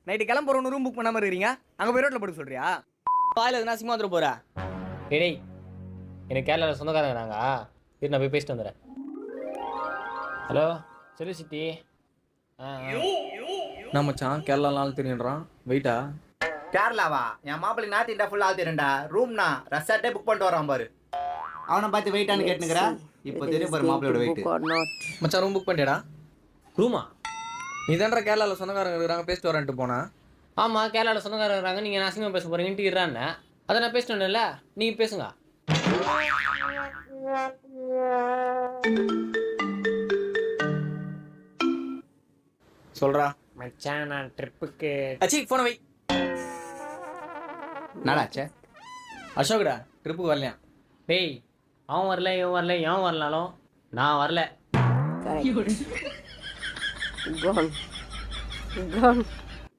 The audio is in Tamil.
நைட்டு கிளம்ப ஒரு ரூம் புக் பண்ணாம இருக்கீங்க. அங்க போய் ரோட்ல படுக்க சொல்றியா? வாயில எதுனா சினிமா வந்துட போற. டேய் எனக்கு கேரளாவில் சொந்தக்காரங்க நாங்க நான் போய் பேசிட்டு வந்துடுறேன். ஹலோ சொல்லு சித்தி. நான் மச்சான் கேரளாலாம் தெரியுன்றான். வெயிட்டா கேரளாவா? என் மாப்பிள்ளை நார்த் இந்தியா ஃபுல்லாக தெரியும்டா. ரூம்னா ரெசார்ட்டே புக் பண்ணிட்டு வரான் பாரு. அவனை பார்த்து வெயிட்டானு கேட்டுனுக்குறா. இப்போ தெரியும் பாரு மாப்பிள்ளையோட வெயிட். மச்சான் ரூம் புக் பண்ணிட்டேடா. ரூமா? நீ தான்டா கேரளாவில் சொந்தக்காரங்க இருக்கிறாங்க பேசிட்டு வரேன்ட்டு போனா. ஆமாம் கேரளாவில் சொந்தக்காரங்க இருக்கிறாங்க. நீங்கள் அசிங்கமாக பேச போகிறீங்கன்ட்டு இறான்னு அதை நான் பேசிட்டு வந்தேன்ல, நீங்கள் பேசுங்க. சொல்றா மச்சான் நான் ட்ரிப்புக்கு அச்சி போன வை. நடாச்சே அசோக்டா ட்ரிப்புக்கு வரலையா? டேய் அவன் வரல இவன் வரல எவன் வரலாலும் நான் வரல. Gone. Gone.